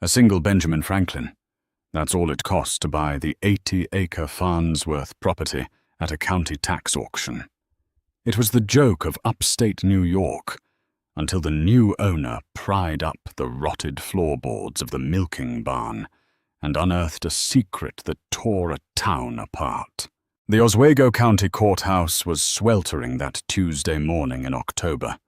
A single Benjamin Franklin. That's all it cost to buy the 80-acre Farnsworth property at a county tax auction. It was the joke of upstate New York, until the new owner pried up the rotted floorboards of the milking barn and unearthed a secret that tore a town apart. The Oswego County Courthouse was sweltering that Tuesday morning in October.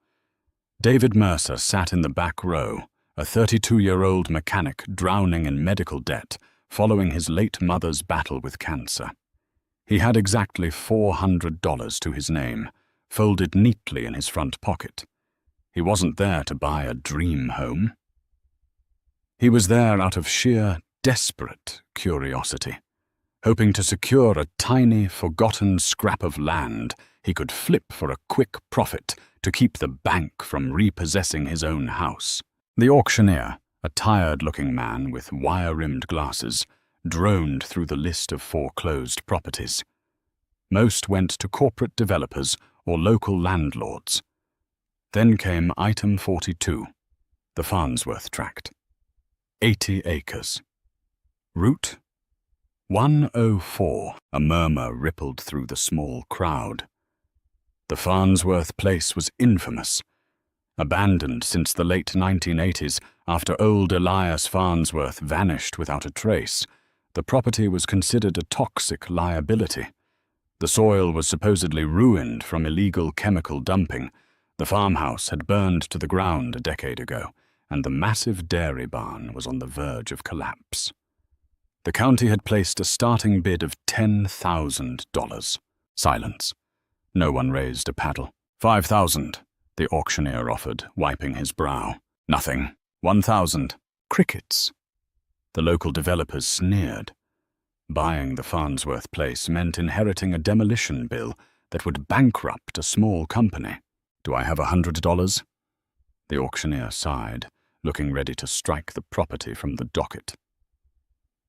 David Mercer sat in the back row, a 32-year-old mechanic drowning in medical debt following his late mother's battle with cancer. He had exactly $400 to his name, folded neatly in his front pocket. He wasn't there to buy a dream home. He was there out of sheer, desperate curiosity, hoping to secure a tiny, forgotten scrap of land he could flip for a quick profit to keep the bank from repossessing his own house. The auctioneer, a tired-looking man with wire-rimmed glasses, droned through the list of foreclosed properties. Most went to corporate developers or local landlords. Then came item 42, the Farnsworth tract. 80 acres. Route 104, a murmur rippled through the small crowd. The Farnsworth place was infamous. Abandoned since the late 1980s after old Elias Farnsworth vanished without a trace, the property was considered a toxic liability. The soil was supposedly ruined from illegal chemical dumping. The farmhouse had burned to the ground a decade ago, and the massive dairy barn was on the verge of collapse. The county had placed a starting bid of $10,000. Silence. No one raised a paddle. $5,000, the auctioneer offered, wiping his brow. Nothing. $1,000. Crickets. The local developers sneered. Buying the Farnsworth place meant inheriting a demolition bill that would bankrupt a small company. Do I have $100? The auctioneer sighed, looking ready to strike the property from the docket.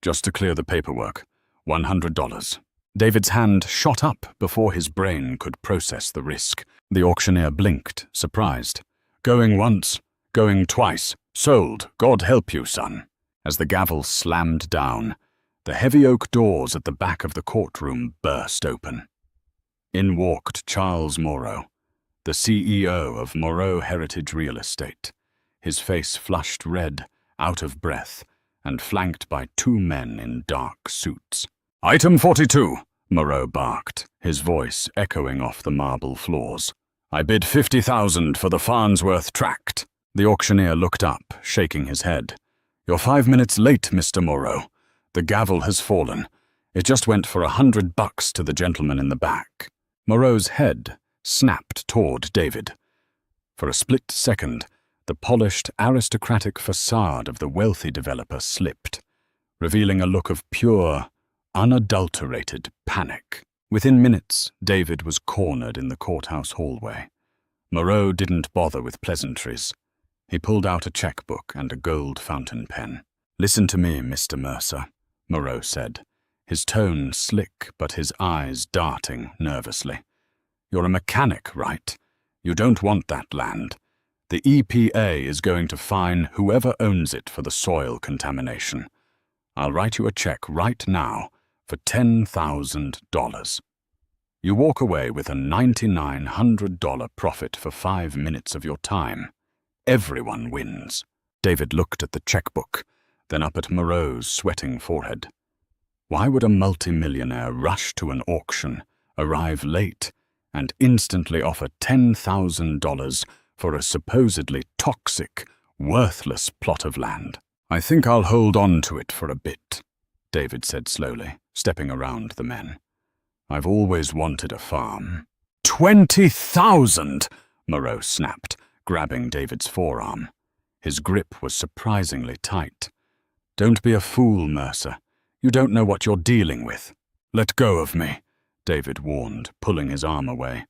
Just to clear the paperwork, $100. David's hand shot up before his brain could process the risk. The auctioneer blinked, surprised. Going once, going twice. Sold. God help you, son. As the gavel slammed down, the heavy oak doors at the back of the courtroom burst open. In walked Charles Moreau, the CEO of Moreau Heritage Real Estate, his face flushed red, out of breath, and flanked by two men in dark suits. Item 42, Moreau barked, his voice echoing off the marble floors. I bid $50,000 for the Farnsworth tract. The auctioneer looked up, shaking his head. You're 5 minutes late, Mr. Moreau. The gavel has fallen. It just went for $100 to the gentleman in the back. Moreau's head snapped toward David. For a split second, the polished, aristocratic facade of the wealthy developer slipped, revealing a look of pure, unadulterated panic. Within minutes, David was cornered in the courthouse hallway. Moreau didn't bother with pleasantries. He pulled out a checkbook and a gold fountain pen. Listen to me, Mr. Mercer, Moreau said, his tone slick but his eyes darting nervously. You're a mechanic, right? You don't want that land. The EPA is going to fine whoever owns it for the soil contamination. I'll write you a check right now for $10,000. You walk away with a $9,900 profit for 5 minutes of your time. Everyone wins. David looked at the checkbook, then up at Moreau's sweating forehead. Why would a multimillionaire rush to an auction, arrive late, and instantly offer $10,000 for a supposedly toxic, worthless plot of land? I think I'll hold on to it for a bit, David said slowly, stepping around the men. I've always wanted a farm. 20,000! Moreau snapped, grabbing David's forearm. His grip was surprisingly tight. Don't be a fool, Mercer. You don't know what you're dealing with. Let go of me, David warned, pulling his arm away.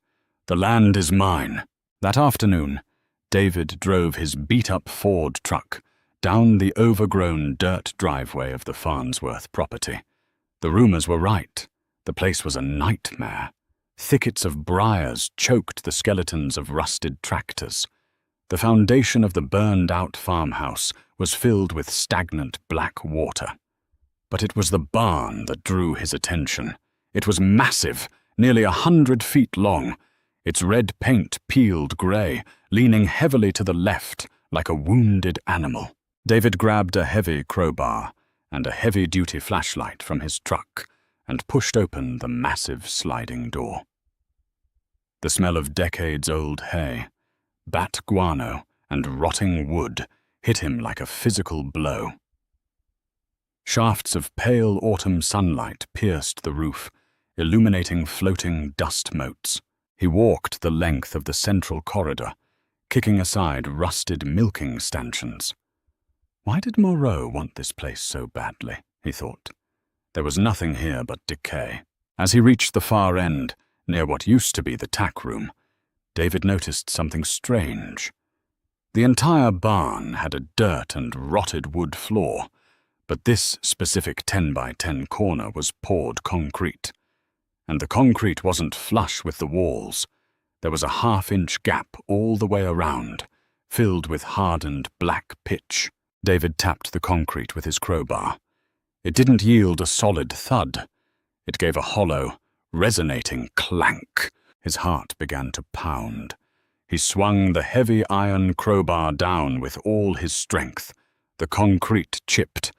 The land is mine. That afternoon, David drove his beat-up Ford truck down the overgrown dirt driveway of the Farnsworth property. The rumors were right. The place was a nightmare. Thickets of briars choked the skeletons of rusted tractors. The foundation of the burned-out farmhouse was filled with stagnant black water. But it was the barn that drew his attention. It was massive, nearly 100 feet long, its red paint peeled grey, leaning heavily to the left like a wounded animal. David grabbed a heavy crowbar and a heavy-duty flashlight from his truck and pushed open the massive sliding door. The smell of decades-old hay, bat guano, and rotting wood hit him like a physical blow. Shafts of pale autumn sunlight pierced the roof, illuminating floating dust motes. He walked the length of the central corridor, kicking aside rusted milking stanchions. Why did Moreau want this place so badly, he thought. There was nothing here but decay. As he reached the far end, near what used to be the tack room, David noticed something strange. The entire barn had a dirt and rotted wood floor, but this specific 10-by-10 corner was poured concrete. And the concrete wasn't flush with the walls. There was a half-inch gap all the way around, filled with hardened black pitch. David tapped the concrete with his crowbar. It didn't yield a solid thud. It gave a hollow, resonating clank. His heart began to pound. He swung the heavy iron crowbar down with all his strength. The concrete chipped.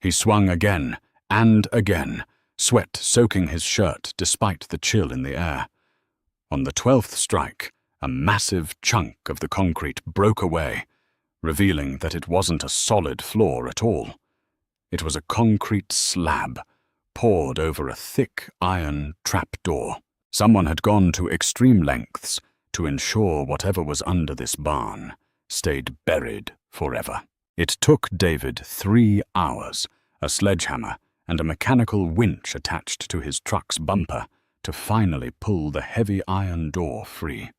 He swung again and again, sweat soaking his shirt despite the chill in the air. On the 12th strike, a massive chunk of the concrete broke away, revealing that it wasn't a solid floor at all. It was a concrete slab, poured over a thick iron trapdoor. Someone had gone to extreme lengths to ensure whatever was under this barn stayed buried forever. It took David 3 hours, a sledgehammer, and a mechanical winch attached to his truck's bumper to finally pull the heavy iron door free.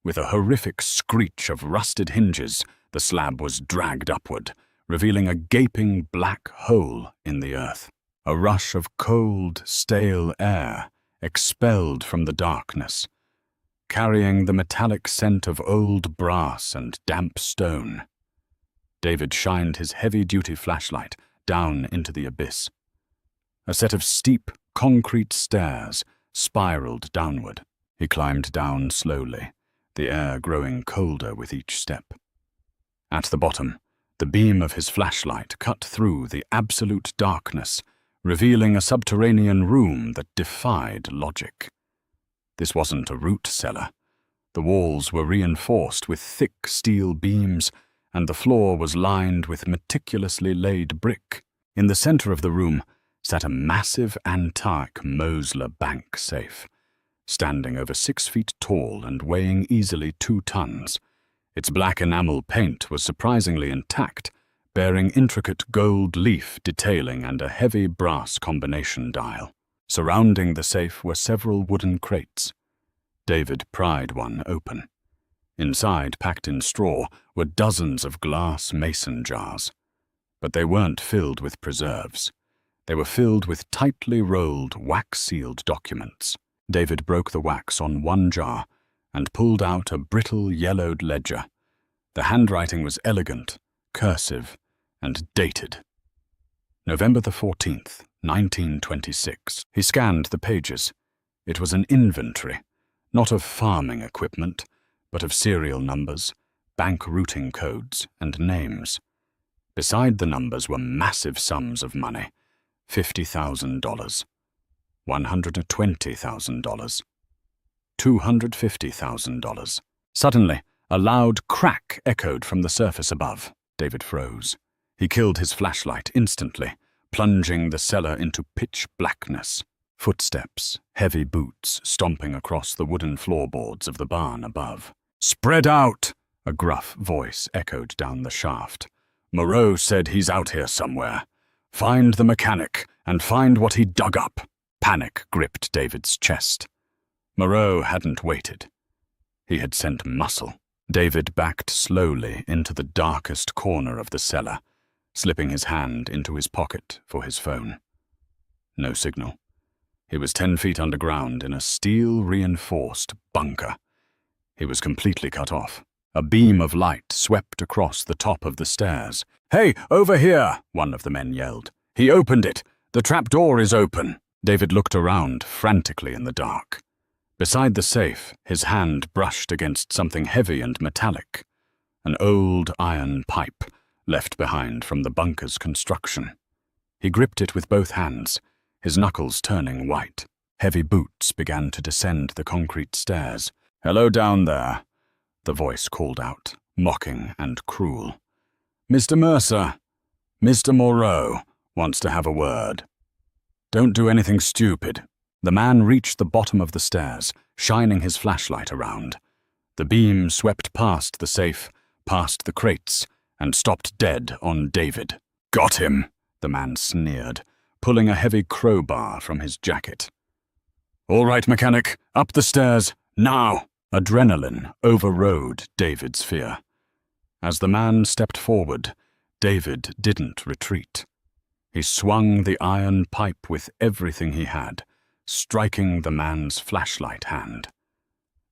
With a horrific screech of rusted hinges, the slab was dragged upward, revealing a gaping black hole in the earth. A rush of cold, stale air expelled from the darkness, carrying the metallic scent of old brass and damp stone. David shined his heavy-duty flashlight down into the abyss. A set of steep, concrete stairs spiraled downward. He climbed down slowly, the air growing colder with each step. At the bottom, the beam of his flashlight cut through the absolute darkness, revealing a subterranean room that defied logic. This wasn't a root cellar. The walls were reinforced with thick steel beams, and the floor was lined with meticulously laid brick. In the center of the room sat a massive antique Mosler bank safe, standing over 6 feet tall and weighing easily 2 tons. Its black enamel paint was surprisingly intact, bearing intricate gold leaf detailing and a heavy brass combination dial. Surrounding the safe were several wooden crates. David pried one open. Inside, packed in straw, were dozens of glass mason jars. But they weren't filled with preserves. They were filled with tightly rolled, wax-sealed documents. David broke the wax on one jar and pulled out a brittle, yellowed ledger. The handwriting was elegant, cursive, and dated. November the 14th, 1926. He scanned the pages. It was an inventory, not of farming equipment, but of serial numbers, bank routing codes, and names. Beside the numbers were massive sums of money: $50,000, $120,000, $250,000. Suddenly, a loud crack echoed from the surface above. David froze. He killed his flashlight instantly, plunging the cellar into pitch blackness. Footsteps, heavy boots stomping across the wooden floorboards of the barn above. "Spread out!" a gruff voice echoed down the shaft. "Moreau said he's out here somewhere. Find the mechanic and find what he dug up." Panic gripped David's chest. Moreau hadn't waited. He had sent muscle. David backed slowly into the darkest corner of the cellar, slipping his hand into his pocket for his phone. No signal. He was 10 feet underground in a steel-reinforced bunker. He was completely cut off. A beam of light swept across the top of the stairs. "Hey, over here!" one of the men yelled. "He opened it! The trapdoor is open!" David looked around frantically in the dark. Beside the safe, his hand brushed against something heavy and metallic. An old iron pipe, left behind from the bunker's construction. He gripped it with both hands, his knuckles turning white. Heavy boots began to descend the concrete stairs. "Hello down there," the voice called out, mocking and cruel. "Mr. Mercer, Mr. Moreau wants to have a word. Don't do anything stupid." The man reached the bottom of the stairs, shining his flashlight around. The beam swept past the safe, past the crates, and stopped dead on David. "Got him," the man sneered, pulling a heavy crowbar from his jacket. "All right, mechanic, up the stairs, now!" Adrenaline overrode David's fear. As the man stepped forward, David didn't retreat. He swung the iron pipe with everything he had, striking the man's flashlight hand.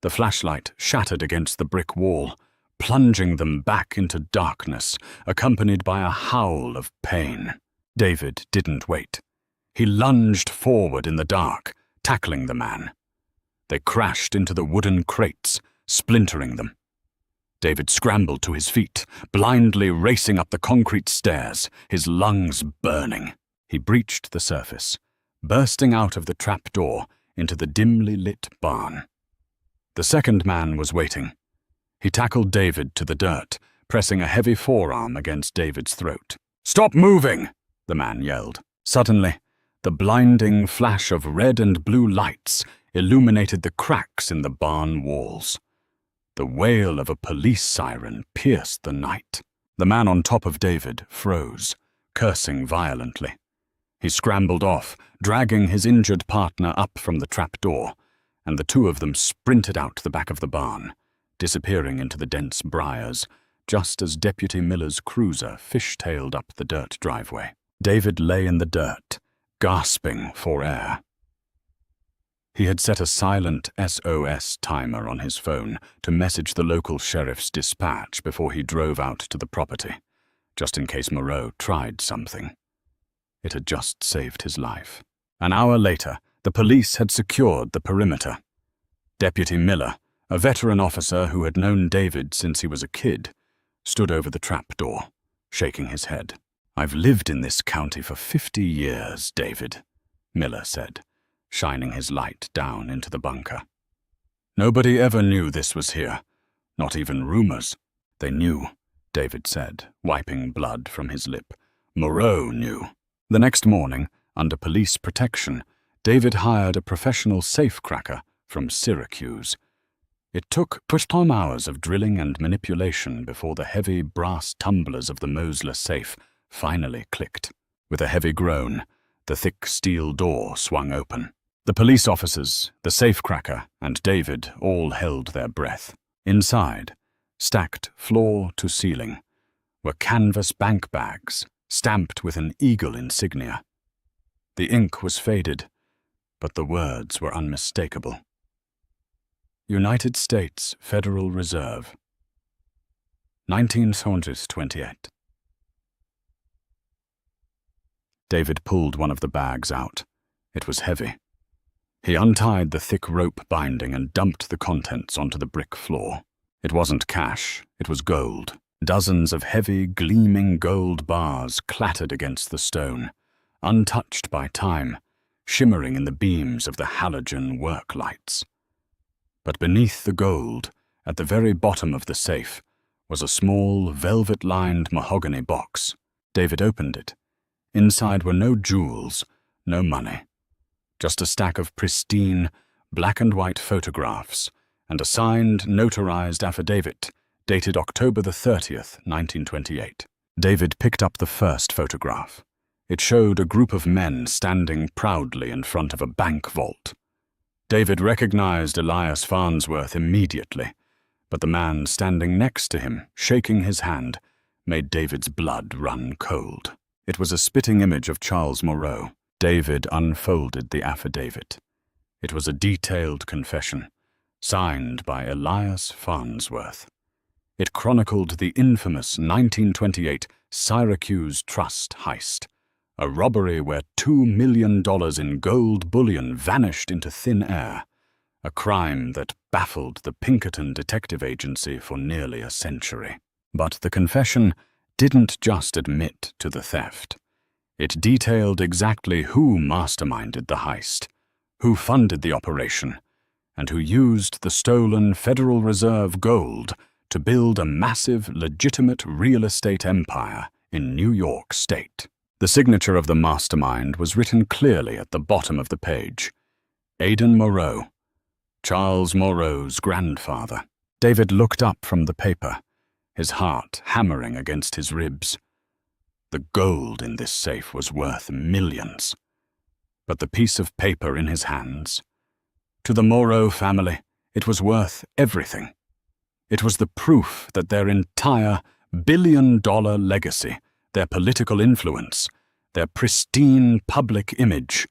The flashlight shattered against the brick wall, plunging them back into darkness, accompanied by a howl of pain. David didn't wait. He lunged forward in the dark, tackling the man. They crashed into the wooden crates, splintering them. David scrambled to his feet, blindly racing up the concrete stairs, his lungs burning. He breached the surface, bursting out of the trapdoor into the dimly lit barn. The second man was waiting. He tackled David to the dirt, pressing a heavy forearm against David's throat. "Stop moving!" the man yelled. Suddenly, the blinding flash of red and blue lights illuminated the cracks in the barn walls. The wail of a police siren pierced the night. The man on top of David froze, cursing violently. He scrambled off, dragging his injured partner up from the trapdoor, and the two of them sprinted out the back of the barn, disappearing into the dense briars, just as Deputy Miller's cruiser fishtailed up the dirt driveway. David lay in the dirt, gasping for air. He had set a silent SOS timer on his phone to message the local sheriff's dispatch before he drove out to the property, just in case Moreau tried something. It had just saved his life. An hour later, the police had secured the perimeter. Deputy Miller, a veteran officer who had known David since he was a kid, stood over the trapdoor, shaking his head. "I've lived in this county for 50 years, David," Miller said, shining his light down into the bunker. "Nobody ever knew this was here, not even rumors." "They knew," David said, wiping blood from his lip. "Moreau knew." The next morning, under police protection, David hired a professional safecracker from Syracuse. It took some hours of drilling and manipulation before the heavy brass tumblers of the Mosler safe finally clicked. With a heavy groan, the thick steel door swung open. The police officers, the safecracker, and David all held their breath. Inside, stacked floor to ceiling, were canvas bank bags stamped with an eagle insignia. The ink was faded, but the words were unmistakable. United States Federal Reserve, 1928. David pulled one of the bags out. It was heavy. He untied the thick rope binding and dumped the contents onto the brick floor. It wasn't cash, it was gold. Dozens of heavy, gleaming gold bars clattered against the stone, untouched by time, shimmering in the beams of the halogen work lights. But beneath the gold, at the very bottom of the safe, was a small, velvet-lined mahogany box. David opened it. Inside were no jewels, no money. Just a stack of pristine, black-and-white photographs and a signed, notarized affidavit dated October the 30th, 1928. David picked up the first photograph. It showed a group of men standing proudly in front of a bank vault. David recognized Elias Farnsworth immediately, but the man standing next to him, shaking his hand, made David's blood run cold. It was a spitting image of Charles Moreau. David unfolded the affidavit. It was a detailed confession, signed by Elias Farnsworth. It chronicled the infamous 1928 Syracuse Trust heist, a robbery where $2 million in gold bullion vanished into thin air, a crime that baffled the Pinkerton Detective Agency for nearly a century. But the confession didn't just admit to the theft. It detailed exactly who masterminded the heist, who funded the operation, and who used the stolen Federal Reserve gold to build a massive, legitimate real estate empire in New York State. The signature of the mastermind was written clearly at the bottom of the page. Aidan Moreau, Charles Moreau's grandfather. David looked up from the paper, his heart hammering against his ribs. The gold in this safe was worth millions. But the piece of paper in his hands, to the Moreau family, it was worth everything. It was the proof that their entire billion-dollar legacy, their political influence, their pristine public image,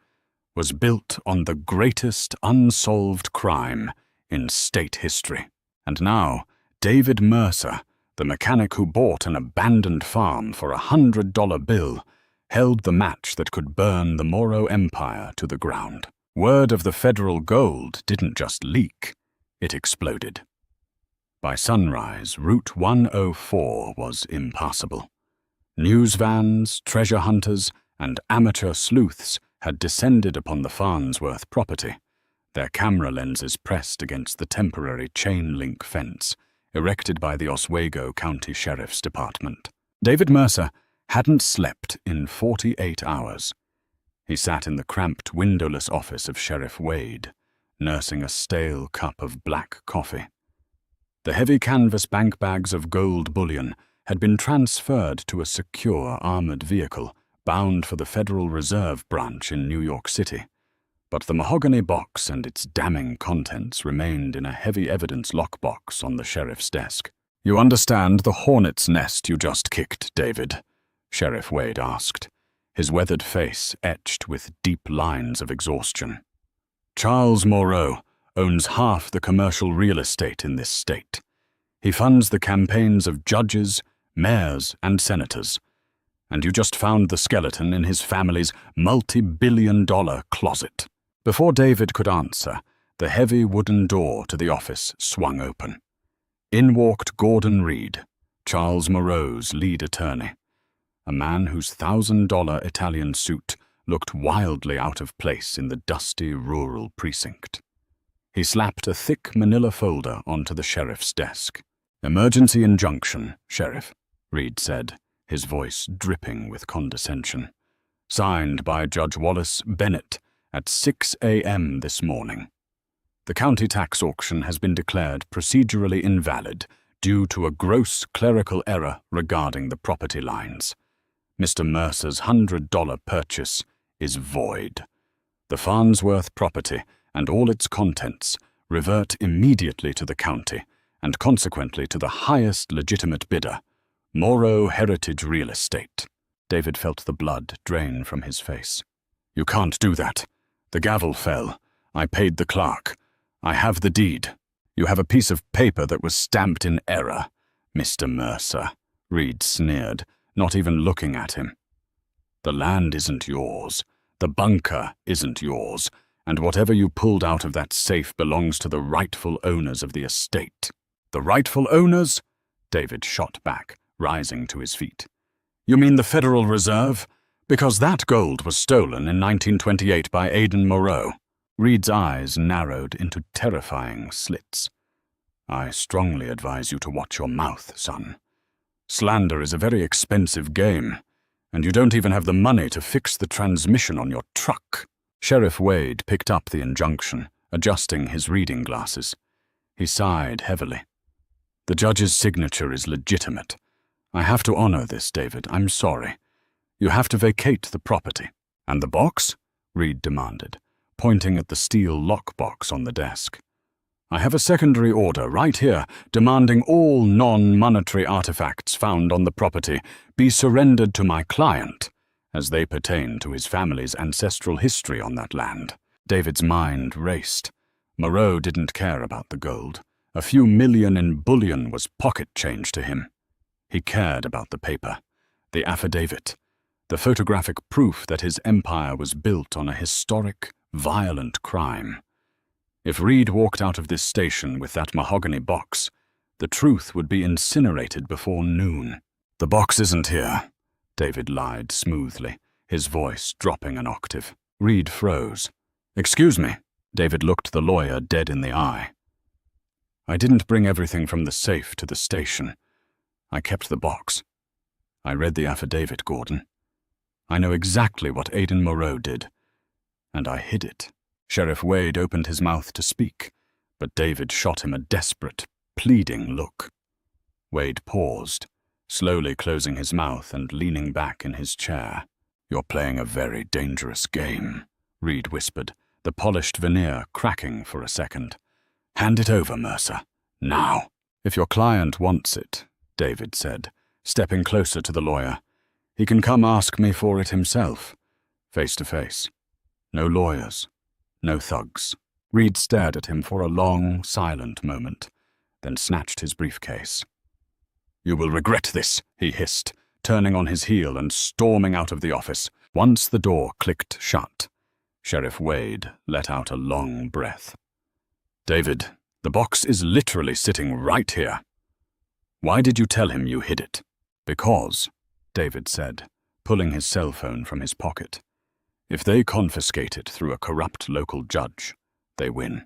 was built on the greatest unsolved crime in state history. And now, David Mercer, the mechanic who bought an abandoned farm for a $100 bill, held the match that could burn the Moreau empire to the ground. Word of the federal gold didn't just leak, it exploded. By sunrise, Route 104 was impassable. News vans, treasure hunters, and amateur sleuths had descended upon the Farnsworth property, their camera lenses pressed against the temporary chain-link fence erected by the Oswego County Sheriff's Department. David Mercer hadn't slept in 48 hours. He sat in the cramped, windowless office of Sheriff Wade, nursing a stale cup of black coffee. The heavy canvas bank bags of gold bullion had been transferred to a secure armored vehicle bound for the Federal Reserve branch in New York City, but the mahogany box and its damning contents remained in a heavy evidence lockbox on the sheriff's desk. "You understand the hornet's nest you just kicked, David?" Sheriff Wade asked, his weathered face etched with deep lines of exhaustion. "Charles Moreau owns half the commercial real estate in this state. He funds the campaigns of judges, mayors, and senators. And you just found the skeleton in his family's multi-billion-dollar closet." Before David could answer, the heavy wooden door to the office swung open. In walked Gordon Reed, Charles Moreau's lead attorney, a man whose $1,000 Italian suit looked wildly out of place in the dusty rural precinct. He slapped a thick manila folder onto the sheriff's desk. "Emergency injunction, Sheriff," Reed said, his voice dripping with condescension. "Signed by Judge Wallace Bennett at 6 a.m. this morning. The county tax auction has been declared procedurally invalid due to a gross clerical error regarding the property lines. Mr. Mercer's $100 purchase is void. The Farnsworth property and all its contents revert immediately to the county and consequently to the highest legitimate bidder, Moreau Heritage Real Estate." David felt the blood drain from his face. "You can't do that. The gavel fell. I paid the clerk. I have the deed." "You have a piece of paper that was stamped in error, Mr. Mercer," Reed sneered, not even looking at him. "The land isn't yours. The bunker isn't yours. And whatever you pulled out of that safe belongs to the rightful owners of the estate." "The rightful owners?" David shot back, rising to his feet. "You mean the Federal Reserve? Because that gold was stolen in 1928 by Aidan Moreau." Reed's eyes narrowed into terrifying slits. "I strongly advise you to watch your mouth, son. Slander is a very expensive game, and you don't even have the money to fix the transmission on your truck." Sheriff Wade picked up the injunction, adjusting his reading glasses. He sighed heavily. "The judge's signature is legitimate. I have to honor this, David. I'm sorry. You have to vacate the property." "And the box?" Reed demanded, pointing at the steel lockbox on the desk. "I have a secondary order right here demanding all non-monetary artifacts found on the property be surrendered to my client, as they pertain to his family's ancestral history on that land." David's mind raced. Moreau didn't care about the gold. A few million in bullion was pocket change to him. He cared about the paper, the affidavit, the photographic proof that his empire was built on a historic, violent crime. If Reed walked out of this station with that mahogany box, the truth would be incinerated before noon. "The box isn't here," David lied smoothly, his voice dropping an octave. Reed froze. "Excuse me." David looked the lawyer dead in the eye. "I didn't bring everything from the safe to the station. I kept the box. I read the affidavit, Gordon. I know exactly what Aidan Moreau did, and I hid it." Sheriff Wade opened his mouth to speak, but David shot him a desperate, pleading look. Wade paused, slowly closing his mouth and leaning back in his chair. "You're playing a very dangerous game," Reed whispered, the polished veneer cracking for a second. "Hand it over, Mercer. Now." "If your client wants it," David said, stepping closer to the lawyer, "he can come ask me for it himself, face to face. No lawyers, no thugs." Reed stared at him for a long, silent moment, then snatched his briefcase. "You will regret this," he hissed, turning on his heel and storming out of the office. Once the door clicked shut, Sheriff Wade let out a long breath. "David, the box is literally sitting right here. Why did you tell him you hid it?" "Because," David said, pulling his cell phone from his pocket, "if they confiscate it through a corrupt local judge, they win.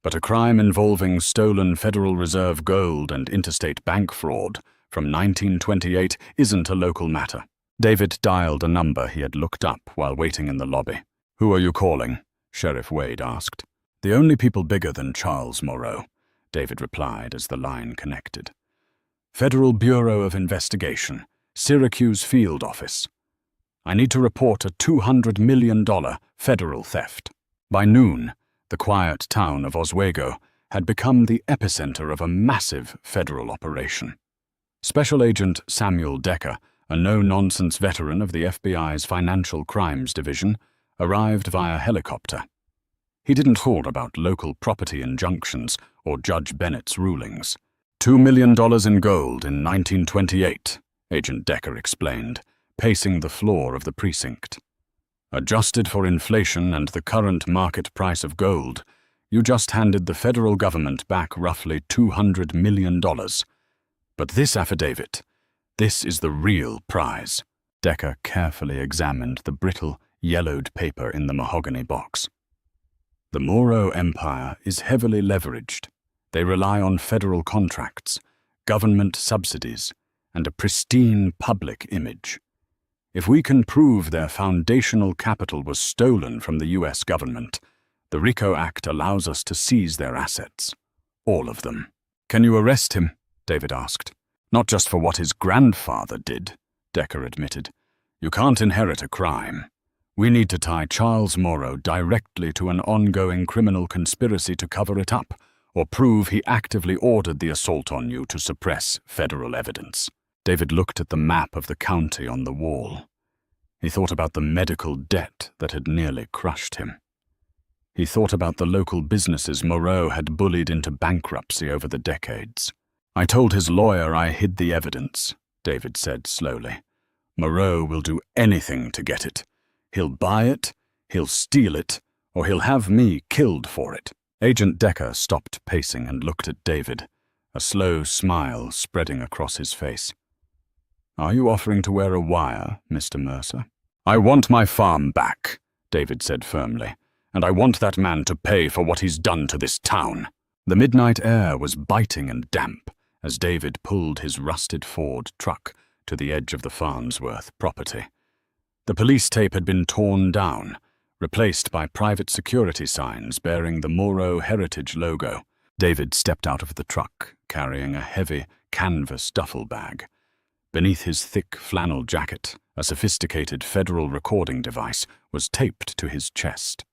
But a crime involving stolen Federal Reserve gold and interstate bank fraud from 1928 isn't a local matter." David dialed a number he had looked up while waiting in the lobby. "Who are you calling?" Sheriff Wade asked. "The only people bigger than Charles Moreau," David replied as the line connected. "Federal Bureau of Investigation, Syracuse Field Office. I need to report a $200 million federal theft." By noon, the quiet town of Oswego had become the epicenter of a massive federal operation. Special Agent Samuel Decker, a no-nonsense veteran of the FBI's Financial Crimes Division, arrived via helicopter. He didn't talk about local property injunctions or Judge Bennett's rulings. $2 million in gold in 1928, Agent Decker explained, pacing the floor of the precinct. "Adjusted for inflation and the current market price of gold, you just handed the federal government back roughly $200 million. But this affidavit, this is the real prize." Decker carefully examined the brittle, yellowed paper in the mahogany box. "The Moreau Empire is heavily leveraged. They rely on federal contracts, government subsidies, and a pristine public image. If we can prove their foundational capital was stolen from the U.S. government, the RICO Act allows us to seize their assets. All of them." "Can you arrest him?" David asked. "Not just for what his grandfather did," Decker admitted. "You can't inherit a crime. We need to tie Charles Moreau directly to an ongoing criminal conspiracy to cover it up, or prove he actively ordered the assault on you to suppress federal evidence." David looked at the map of the county on the wall. He thought about the medical debt that had nearly crushed him. He thought about the local businesses Moreau had bullied into bankruptcy over the decades. "I told his lawyer I hid the evidence," David said slowly. "Moreau will do anything to get it. He'll buy it, he'll steal it, or he'll have me killed for it." Agent Decker stopped pacing and looked at David, a slow smile spreading across his face. "Are you offering to wear a wire, Mr. Mercer?" "I want my farm back," David said firmly, "and I want that man to pay for what he's done to this town." The midnight air was biting and damp as David pulled his rusted Ford truck to the edge of the Farnsworth property. The police tape had been torn down, replaced by private security signs bearing the Moreau Heritage logo. David stepped out of the truck, carrying a heavy canvas duffel bag. Beneath his thick flannel jacket, a sophisticated federal recording device was taped to his chest.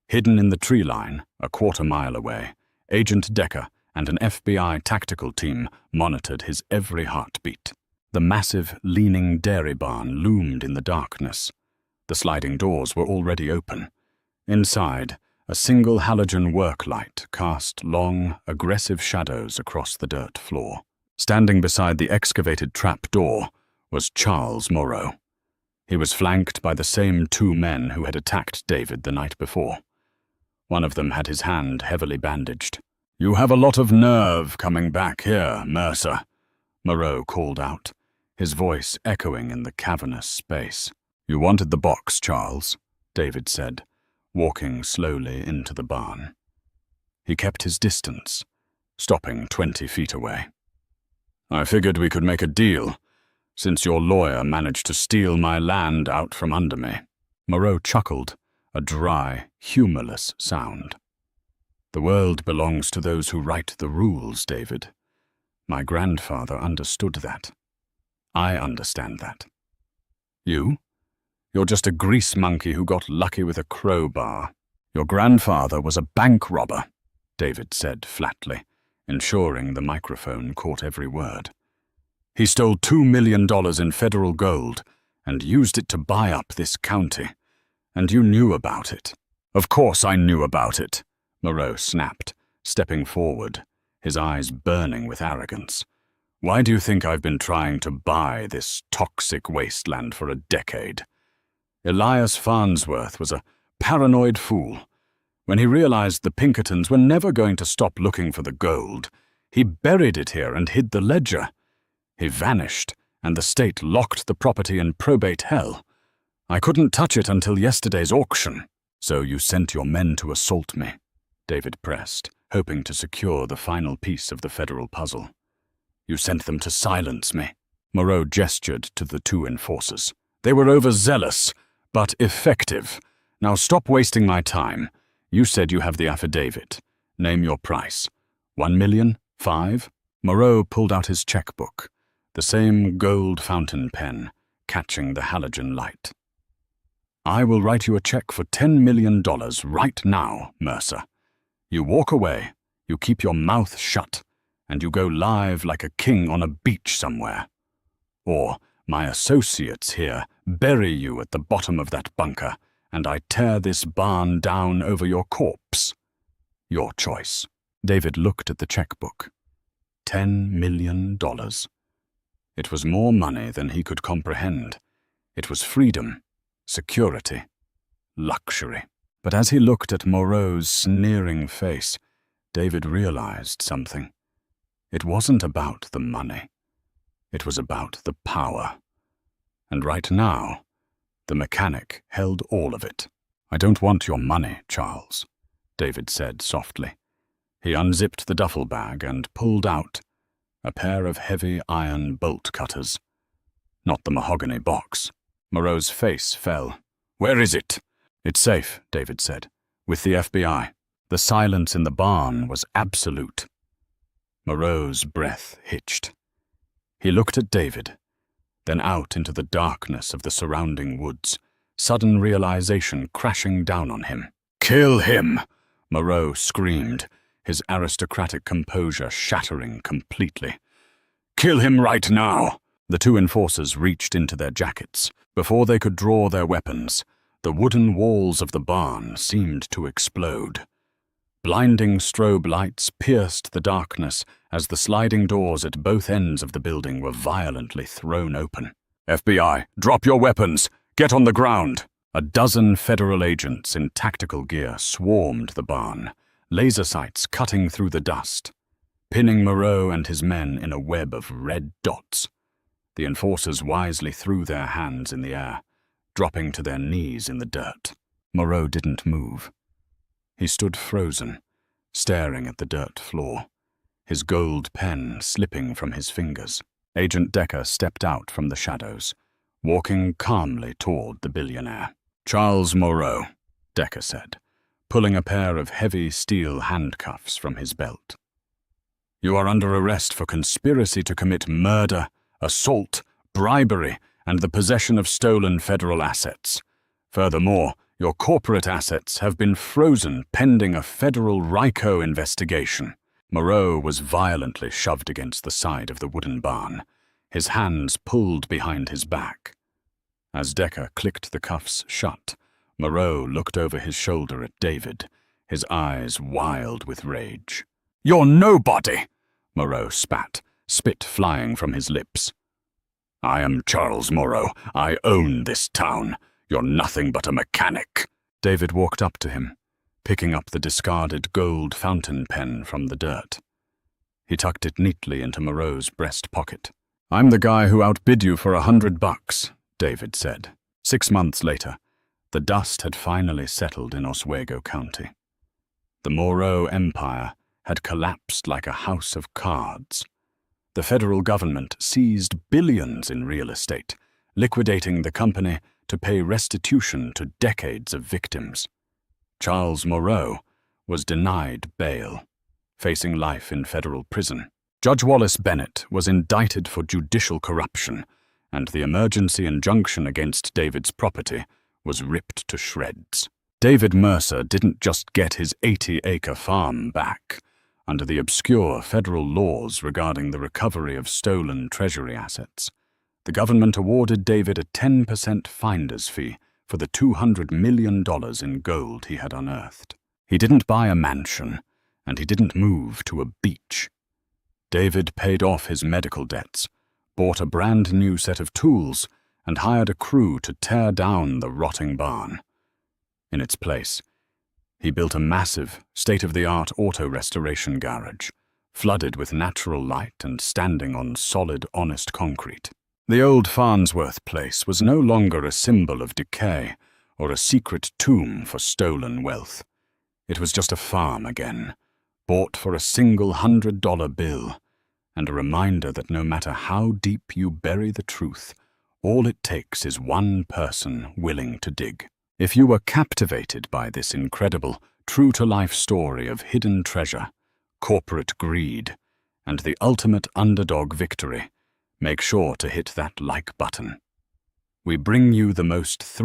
Hidden in the tree line, a quarter-mile away, Agent Decker and an FBI tactical team monitored his every heartbeat. The massive, leaning dairy barn loomed in the darkness. The sliding doors were already open. Inside, A single halogen work light cast long, aggressive shadows across the dirt floor. Standing beside the excavated trap door was Charles Moreau. He was flanked by the same two men who had attacked David the night before. One of them had his hand heavily bandaged. "You have a lot of nerve coming back here, Mercer," Moreau called out, his voice echoing in the cavernous space. "You wanted the box, Charles," David said, walking slowly into the barn. He kept his distance, stopping 20 feet away. "I figured we could make a deal, since your lawyer managed to steal my land out from under me." Moreau chuckled, a dry, humorless sound. "The world belongs to those who write the rules, David. My grandfather understood that. I understand that. You? You're just a grease monkey who got lucky with a crowbar." "Your grandfather was a bank robber," David said flatly, ensuring the microphone caught every word. "He stole $2 million in federal gold and used it to buy up this county. And you knew about it." "Of course I knew about it," Moreau snapped, stepping forward, his eyes burning with arrogance. "Why do you think I've been trying to buy this toxic wasteland for a decade? Elias Farnsworth was a paranoid fool. When he realized the Pinkertons were never going to stop looking for the gold, he buried it here and hid the ledger. He vanished, and the state locked the property in probate hell. I couldn't touch it until yesterday's auction." "So you sent your men to assault me," David pressed, hoping to secure the final piece of the federal puzzle. "You sent them to silence me." Moreau gestured to the two enforcers. "They were overzealous, but effective. Now stop wasting my time. You said you have the affidavit. Name your price. 1 million? 5? Moreau pulled out his checkbook, the same gold fountain pen, catching the halogen light. "I will write you a check for $10 million right now, Mercer. You walk away, you keep your mouth shut, and you go live like a king on a beach somewhere. Or my associates here bury you at the bottom of that bunker, and I tear this barn down over your corpse. Your choice." David looked at the checkbook. $10 million. It was more money than he could comprehend. It was freedom, security, luxury. But as he looked at Moreau's sneering face, David realized something. It wasn't about the money. It was about the power. And right now, the mechanic held all of it. "I don't want your money, Charles," David said softly. He unzipped the duffel bag and pulled out a pair of heavy iron bolt cutters. Not the mahogany box. Moreau's face fell. "Where is it?" "It's safe," David said, "with the FBI." The silence in the barn was absolute. Moreau's breath hitched. He looked at David, then out into the darkness of the surrounding woods, sudden realization crashing down on him. "Kill him!" Moreau screamed, his aristocratic composure shattering completely. "Kill him right now!" The two enforcers reached into their jackets. Before they could draw their weapons, the wooden walls of the barn seemed to explode. Blinding strobe lights pierced the darkness as the sliding doors at both ends of the building were violently thrown open. "FBI, drop your weapons! Get on the ground!" A dozen federal agents in tactical gear swarmed the barn, laser sights cutting through the dust, pinning Moreau and his men in a web of red dots. The enforcers wisely threw their hands in the air, dropping to their knees in the dirt. Moreau didn't move. He stood frozen, staring at the dirt floor, his gold pen slipping from his fingers. Agent Decker stepped out from the shadows, walking calmly toward the billionaire. "Charles Moreau," Decker said, pulling a pair of heavy steel handcuffs from his belt. "You are under arrest for conspiracy to commit murder, assault, bribery, and the possession of stolen federal assets. Furthermore, your corporate assets have been frozen pending a federal RICO investigation." Moreau was violently shoved against the side of the wooden barn, his hands pulled behind his back. As Decker clicked the cuffs shut, Moreau looked over his shoulder at David, his eyes wild with rage. "You're nobody!" Moreau spat, spit flying from his lips. "I am Charles Moreau. I own this town. You're nothing but a mechanic." David walked up to him, picking up the discarded gold fountain pen from the dirt. He tucked it neatly into Moreau's breast pocket. "I'm the guy who outbid you for $100, David said. 6 months later, the dust had finally settled in Oswego County. The Moreau empire had collapsed like a house of cards. The federal government seized billions in real estate, liquidating the company to pay restitution to decades of victims. Charles Moreau was denied bail, facing life in federal prison. Judge Wallace Bennett was indicted for judicial corruption, and the emergency injunction against David's property was ripped to shreds. David Mercer didn't just get his 80-acre farm back. Under the obscure federal laws regarding the recovery of stolen treasury assets, the government awarded David a 10% finder's fee for the $200 million in gold he had unearthed. He didn't buy a mansion, and he didn't move to a beach. David paid off his medical debts, bought a brand new set of tools, and hired a crew to tear down the rotting barn. In its place, he built a massive, state-of-the-art auto restoration garage, flooded with natural light and standing on solid, honest concrete. The old Farnsworth place was no longer a symbol of decay or a secret tomb for stolen wealth. It was just a farm again, bought for a single $100 bill, and a reminder that no matter how deep you bury the truth, all it takes is one person willing to dig. If you were captivated by this incredible, true-to-life story of hidden treasure, corporate greed, and the ultimate underdog victory, make sure to hit that like button. We bring you the most thrilling